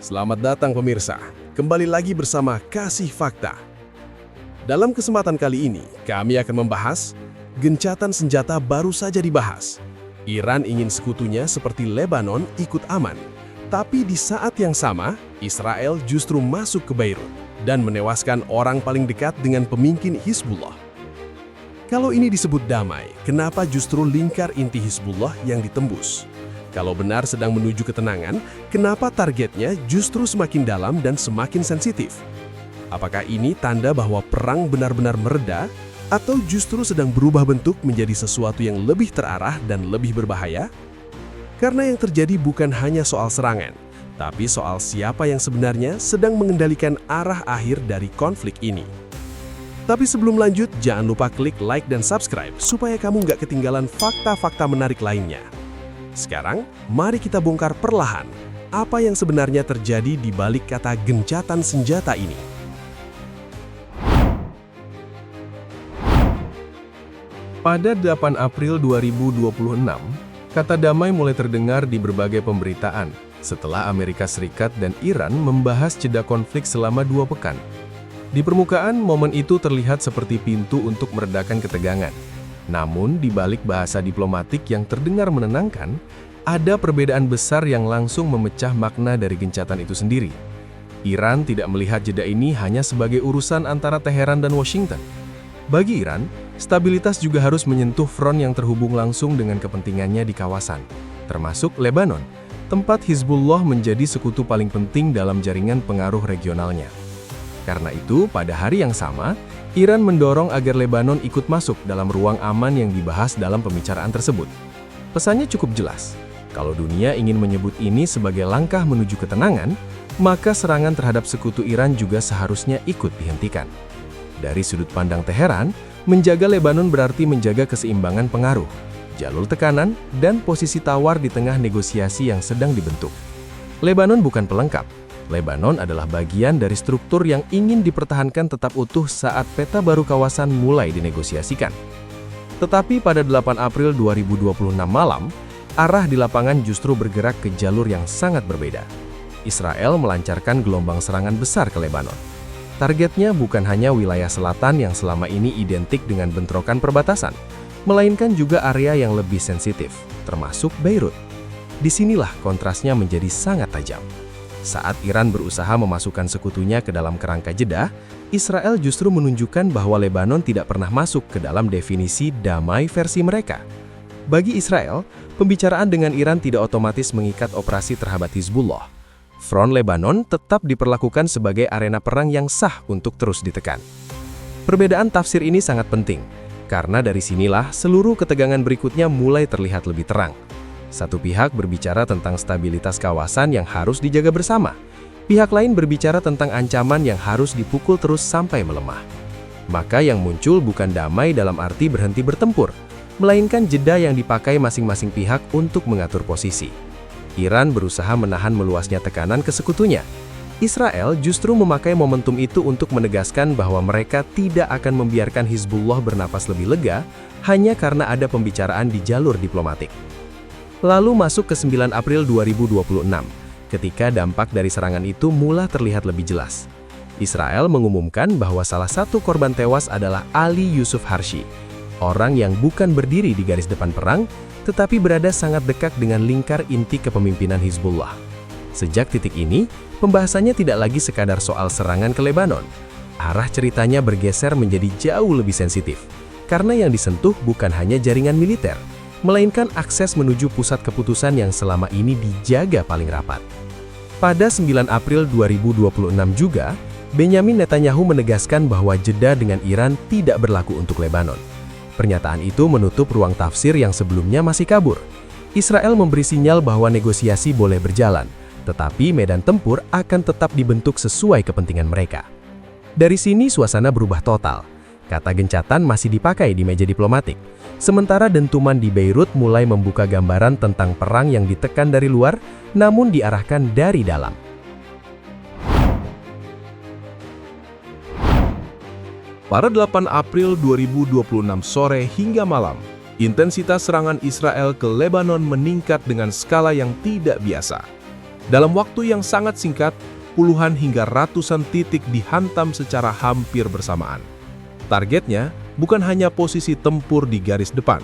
Selamat datang pemirsa, kembali lagi bersama Kasih Fakta. Dalam kesempatan kali ini, kami akan membahas gencatan senjata baru saja dibahas. Iran ingin sekutunya seperti Lebanon ikut aman, tapi di saat yang sama, Israel justru masuk ke Beirut dan menewaskan orang paling dekat dengan pemimpin Hizbullah. Kalau ini disebut damai, kenapa justru lingkar inti Hizbullah yang ditembus? Kalau benar sedang menuju ketenangan, kenapa targetnya justru semakin dalam dan semakin sensitif? Apakah ini tanda bahwa perang benar-benar mereda, atau justru sedang berubah bentuk menjadi sesuatu yang lebih terarah dan lebih berbahaya? Karena yang terjadi bukan hanya soal serangan, tapi soal siapa yang sebenarnya sedang mengendalikan arah akhir dari konflik ini. Tapi sebelum lanjut, jangan lupa klik like dan subscribe supaya kamu nggak ketinggalan fakta-fakta menarik lainnya. Sekarang, mari kita bongkar perlahan apa yang sebenarnya terjadi di balik kata gencatan senjata ini. Pada 8 April 2026, kata damai mulai terdengar di berbagai pemberitaan setelah Amerika Serikat dan Iran membahas jeda konflik selama 2 pekan. Di permukaan, momen itu terlihat seperti pintu untuk meredakan ketegangan. Namun, di balik bahasa diplomatik yang terdengar menenangkan, ada perbedaan besar yang langsung memecah makna dari gencatan itu sendiri. Iran tidak melihat jeda ini hanya sebagai urusan antara Teheran dan Washington. Bagi Iran, stabilitas juga harus menyentuh front yang terhubung langsung dengan kepentingannya di kawasan, termasuk Lebanon, tempat Hizbullah menjadi sekutu paling penting dalam jaringan pengaruh regionalnya. Karena itu, pada hari yang sama, Iran mendorong agar Lebanon ikut masuk dalam ruang aman yang dibahas dalam pembicaraan tersebut. Pesannya cukup jelas. Kalau dunia ingin menyebut ini sebagai langkah menuju ketenangan, maka serangan terhadap sekutu Iran juga seharusnya ikut dihentikan. Dari sudut pandang Teheran, menjaga Lebanon berarti menjaga keseimbangan pengaruh, jalur tekanan, dan posisi tawar di tengah negosiasi yang sedang dibentuk. Lebanon bukan pelengkap. Lebanon adalah bagian dari struktur yang ingin dipertahankan tetap utuh saat peta baru kawasan mulai dinegosiasikan. Tetapi pada 8 April 2026 malam, arah di lapangan justru bergerak ke jalur yang sangat berbeda. Israel melancarkan gelombang serangan besar ke Lebanon. Targetnya bukan hanya wilayah selatan yang selama ini identik dengan bentrokan perbatasan, melainkan juga area yang lebih sensitif, termasuk Beirut. Disinilah kontrasnya menjadi sangat tajam. Saat Iran berusaha memasukkan sekutunya ke dalam kerangka jeda, Israel justru menunjukkan bahwa Lebanon tidak pernah masuk ke dalam definisi damai versi mereka. Bagi Israel, pembicaraan dengan Iran tidak otomatis mengikat operasi terhadap Hizbullah. Front Lebanon tetap diperlakukan sebagai arena perang yang sah untuk terus ditekan. Perbedaan tafsir ini sangat penting, karena dari sinilah seluruh ketegangan berikutnya mulai terlihat lebih terang. Satu pihak berbicara tentang stabilitas kawasan yang harus dijaga bersama. Pihak lain berbicara tentang ancaman yang harus dipukul terus sampai melemah. Maka yang muncul bukan damai dalam arti berhenti bertempur, melainkan jeda yang dipakai masing-masing pihak untuk mengatur posisi. Iran berusaha menahan meluasnya tekanan ke sekutunya. Israel justru memakai momentum itu untuk menegaskan bahwa mereka tidak akan membiarkan Hizbullah bernapas lebih lega hanya karena ada pembicaraan di jalur diplomatik. Lalu masuk ke 9 April 2026, ketika dampak dari serangan itu mulai terlihat lebih jelas. Israel mengumumkan bahwa salah satu korban tewas adalah Ali Yusuf Harshi, orang yang bukan berdiri di garis depan perang, tetapi berada sangat dekat dengan lingkar inti kepemimpinan Hizbullah. Sejak titik ini, pembahasannya tidak lagi sekadar soal serangan ke Lebanon. Arah ceritanya bergeser menjadi jauh lebih sensitif, karena yang disentuh bukan hanya jaringan militer, melainkan akses menuju pusat keputusan yang selama ini dijaga paling rapat. Pada 9 April 2026 juga, Benyamin Netanyahu menegaskan bahwa jeda dengan Iran tidak berlaku untuk Lebanon. Pernyataan itu menutup ruang tafsir yang sebelumnya masih kabur. Israel memberi sinyal bahwa negosiasi boleh berjalan, tetapi medan tempur akan tetap dibentuk sesuai kepentingan mereka. Dari sini suasana berubah total. Kata gencatan masih dipakai di meja diplomatik, sementara dentuman di Beirut mulai membuka gambaran tentang perang yang ditekan dari luar, namun diarahkan dari dalam. Pada 8 April 2026 sore hingga malam, intensitas serangan Israel ke Lebanon meningkat dengan skala yang tidak biasa. Dalam waktu yang sangat singkat, puluhan hingga ratusan titik dihantam secara hampir bersamaan. Targetnya bukan hanya posisi tempur di garis depan,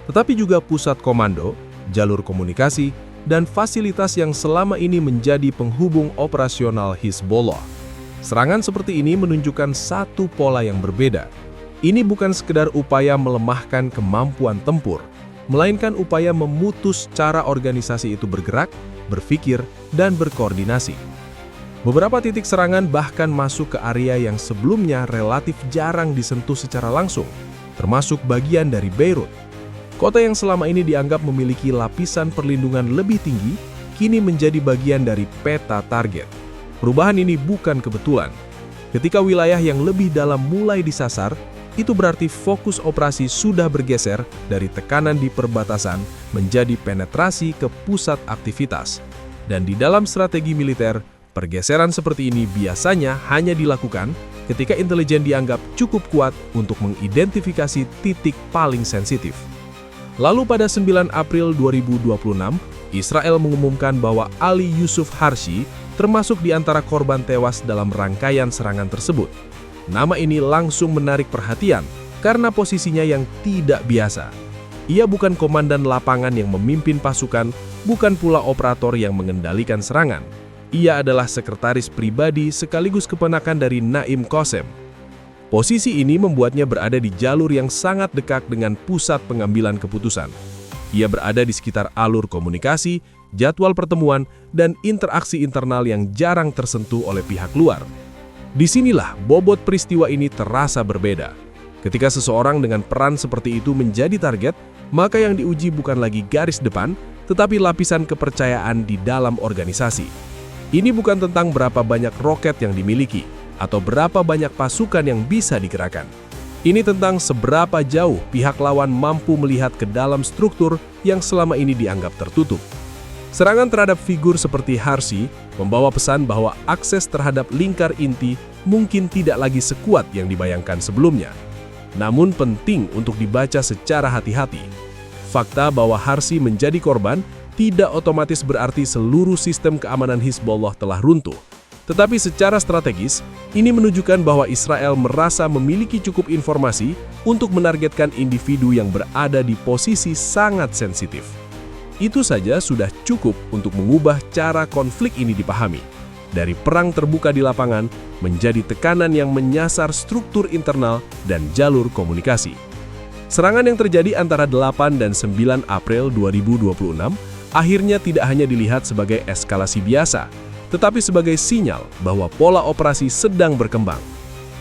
tetapi juga pusat komando, jalur komunikasi, dan fasilitas yang selama ini menjadi penghubung operasional Hizbullah. Serangan seperti ini menunjukkan satu pola yang berbeda. Ini bukan sekedar upaya melemahkan kemampuan tempur, melainkan upaya memutus cara organisasi itu bergerak, berpikir, dan berkoordinasi. Beberapa titik serangan bahkan masuk ke area yang sebelumnya relatif jarang disentuh secara langsung, termasuk bagian dari Beirut. Kota yang selama ini dianggap memiliki lapisan perlindungan lebih tinggi, kini menjadi bagian dari peta target. Perubahan ini bukan kebetulan. Ketika wilayah yang lebih dalam mulai disasar, itu berarti fokus operasi sudah bergeser dari tekanan di perbatasan menjadi penetrasi ke pusat aktivitas. Dan di dalam strategi militer, pergeseran seperti ini biasanya hanya dilakukan ketika intelijen dianggap cukup kuat untuk mengidentifikasi titik paling sensitif. Lalu pada 9 April 2026, Israel mengumumkan bahwa Ali Yusuf Harshi termasuk di antara korban tewas dalam rangkaian serangan tersebut. Nama ini langsung menarik perhatian karena posisinya yang tidak biasa. Ia bukan komandan lapangan yang memimpin pasukan, bukan pula operator yang mengendalikan serangan. Ia adalah sekretaris pribadi sekaligus keponakan dari Naim Qassem. Posisi ini membuatnya berada di jalur yang sangat dekat dengan pusat pengambilan keputusan. Ia berada di sekitar alur komunikasi, jadwal pertemuan, dan interaksi internal yang jarang tersentuh oleh pihak luar. Disinilah bobot peristiwa ini terasa berbeda. Ketika seseorang dengan peran seperti itu menjadi target, maka yang diuji bukan lagi garis depan, tetapi lapisan kepercayaan di dalam organisasi. Ini bukan tentang berapa banyak roket yang dimiliki, atau berapa banyak pasukan yang bisa digerakkan. Ini tentang seberapa jauh pihak lawan mampu melihat ke dalam struktur yang selama ini dianggap tertutup. Serangan terhadap figur seperti Harshi membawa pesan bahwa akses terhadap lingkar inti mungkin tidak lagi sekuat yang dibayangkan sebelumnya. Namun penting untuk dibaca secara hati-hati. Fakta bahwa Harshi menjadi korban tidak otomatis berarti seluruh sistem keamanan Hizbullah telah runtuh. Tetapi secara strategis, ini menunjukkan bahwa Israel merasa memiliki cukup informasi untuk menargetkan individu yang berada di posisi sangat sensitif. Itu saja sudah cukup untuk mengubah cara konflik ini dipahami. Dari perang terbuka di lapangan menjadi tekanan yang menyasar struktur internal dan jalur komunikasi. Serangan yang terjadi antara 8 dan 9 April 2026 akhirnya tidak hanya dilihat sebagai eskalasi biasa, tetapi sebagai sinyal bahwa pola operasi sedang berkembang.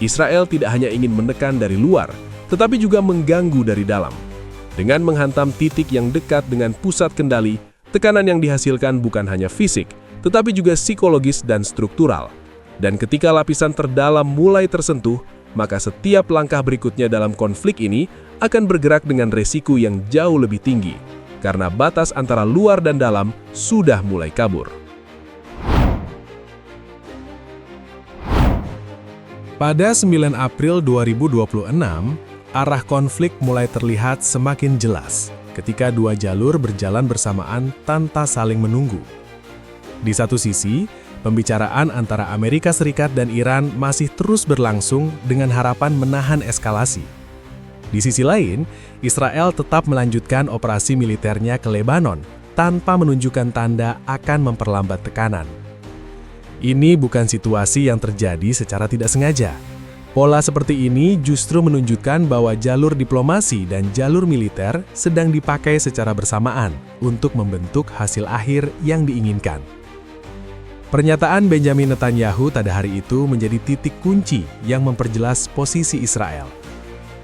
Israel tidak hanya ingin menekan dari luar, tetapi juga mengganggu dari dalam. Dengan menghantam titik yang dekat dengan pusat kendali, tekanan yang dihasilkan bukan hanya fisik, tetapi juga psikologis dan struktural. Dan ketika lapisan terdalam mulai tersentuh, maka setiap langkah berikutnya dalam konflik ini akan bergerak dengan resiko yang jauh lebih tinggi, karena batas antara luar dan dalam sudah mulai kabur. Pada 9 April 2026, arah konflik mulai terlihat semakin jelas ketika dua jalur berjalan bersamaan tanpa saling menunggu. Di satu sisi, pembicaraan antara Amerika Serikat dan Iran masih terus berlangsung dengan harapan menahan eskalasi. Di sisi lain, Israel tetap melanjutkan operasi militernya ke Lebanon tanpa menunjukkan tanda akan memperlambat tekanan. Ini bukan situasi yang terjadi secara tidak sengaja. Pola seperti ini justru menunjukkan bahwa jalur diplomasi dan jalur militer sedang dipakai secara bersamaan untuk membentuk hasil akhir yang diinginkan. Pernyataan Benjamin Netanyahu pada hari itu menjadi titik kunci yang memperjelas posisi Israel.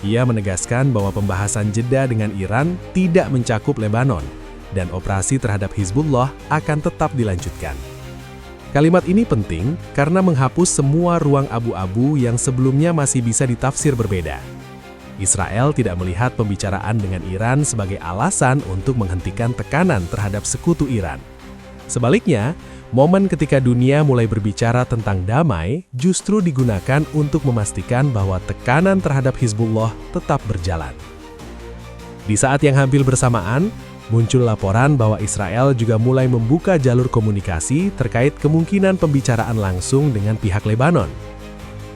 Ia menegaskan bahwa pembahasan jeda dengan Iran tidak mencakup Lebanon, dan operasi terhadap Hizbullah akan tetap dilanjutkan. Kalimat ini penting karena menghapus semua ruang abu-abu yang sebelumnya masih bisa ditafsir berbeda. Israel tidak melihat pembicaraan dengan Iran sebagai alasan untuk menghentikan tekanan terhadap sekutu Iran. Sebaliknya, momen ketika dunia mulai berbicara tentang damai justru digunakan untuk memastikan bahwa tekanan terhadap Hizbullah tetap berjalan. Di saat yang hampir bersamaan, Muncul laporan bahwa Israel juga mulai membuka jalur komunikasi terkait kemungkinan pembicaraan langsung dengan pihak Lebanon.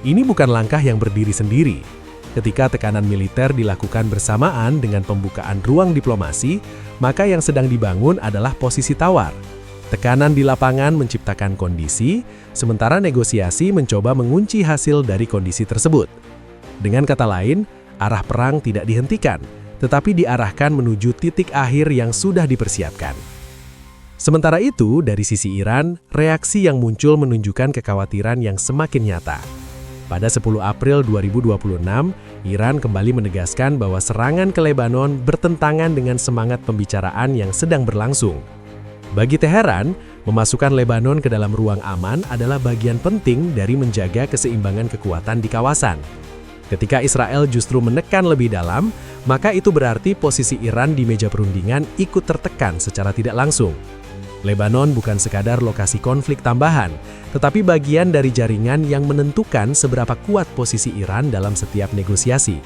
Ini bukan langkah yang berdiri sendiri. Ketika tekanan militer dilakukan bersamaan dengan pembukaan ruang diplomasi, maka yang sedang dibangun adalah posisi tawar. Tekanan di lapangan menciptakan kondisi, sementara negosiasi mencoba mengunci hasil dari kondisi tersebut. Dengan kata lain, arah perang tidak dihentikan, tetapi diarahkan menuju titik akhir yang sudah dipersiapkan. Sementara itu, dari sisi Iran, reaksi yang muncul menunjukkan kekhawatiran yang semakin nyata. Pada 10 April 2026, Iran kembali menegaskan bahwa serangan ke Lebanon bertentangan dengan semangat pembicaraan yang sedang berlangsung. Bagi Teheran, memasukkan Lebanon ke dalam ruang aman adalah bagian penting dari menjaga keseimbangan kekuatan di kawasan. Ketika Israel justru menekan lebih dalam, maka itu berarti posisi Iran di meja perundingan ikut tertekan secara tidak langsung. Lebanon bukan sekadar lokasi konflik tambahan, tetapi bagian dari jaringan yang menentukan seberapa kuat posisi Iran dalam setiap negosiasi.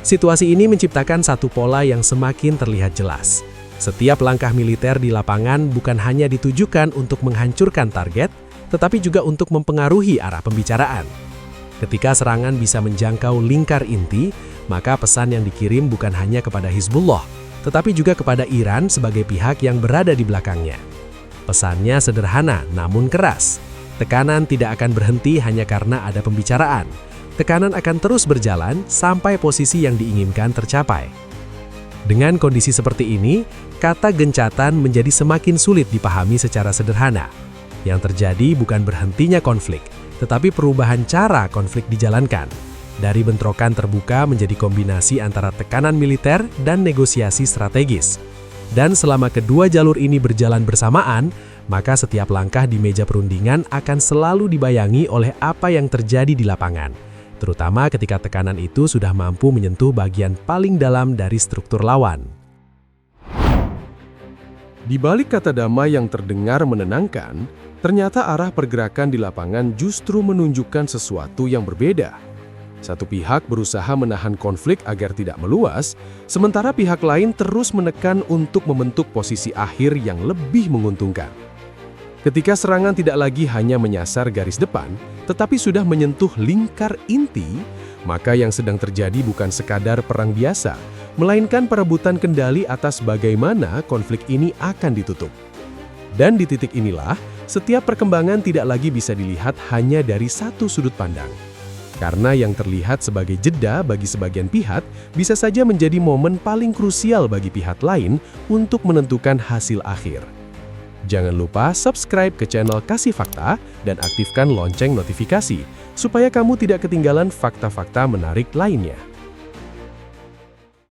Situasi ini menciptakan satu pola yang semakin terlihat jelas. Setiap langkah militer di lapangan bukan hanya ditujukan untuk menghancurkan target, tetapi juga untuk mempengaruhi arah pembicaraan. Ketika serangan bisa menjangkau lingkar inti, maka pesan yang dikirim bukan hanya kepada Hizbullah, tetapi juga kepada Iran sebagai pihak yang berada di belakangnya. Pesannya sederhana namun keras. Tekanan tidak akan berhenti hanya karena ada pembicaraan. Tekanan akan terus berjalan sampai posisi yang diinginkan tercapai. Dengan kondisi seperti ini, kata gencatan menjadi semakin sulit dipahami secara sederhana. Yang terjadi bukan berhentinya konflik, tetapi perubahan cara konflik dijalankan. Dari bentrokan terbuka menjadi kombinasi antara tekanan militer dan negosiasi strategis. Dan selama kedua jalur ini berjalan bersamaan, maka setiap langkah di meja perundingan akan selalu dibayangi oleh apa yang terjadi di lapangan. Terutama ketika tekanan itu sudah mampu menyentuh bagian paling dalam dari struktur lawan. Di balik kata damai yang terdengar menenangkan, ternyata arah pergerakan di lapangan justru menunjukkan sesuatu yang berbeda. Satu pihak berusaha menahan konflik agar tidak meluas, sementara pihak lain terus menekan untuk membentuk posisi akhir yang lebih menguntungkan. Ketika serangan tidak lagi hanya menyasar garis depan, tetapi sudah menyentuh lingkar inti, maka yang sedang terjadi bukan sekadar perang biasa, melainkan perebutan kendali atas bagaimana konflik ini akan ditutup. Dan di titik inilah, setiap perkembangan tidak lagi bisa dilihat hanya dari satu sudut pandang. Karena yang terlihat sebagai jeda bagi sebagian pihak bisa saja menjadi momen paling krusial bagi pihak lain untuk menentukan hasil akhir. Jangan lupa subscribe ke channel Kasih Fakta dan aktifkan lonceng notifikasi supaya kamu tidak ketinggalan fakta-fakta menarik lainnya.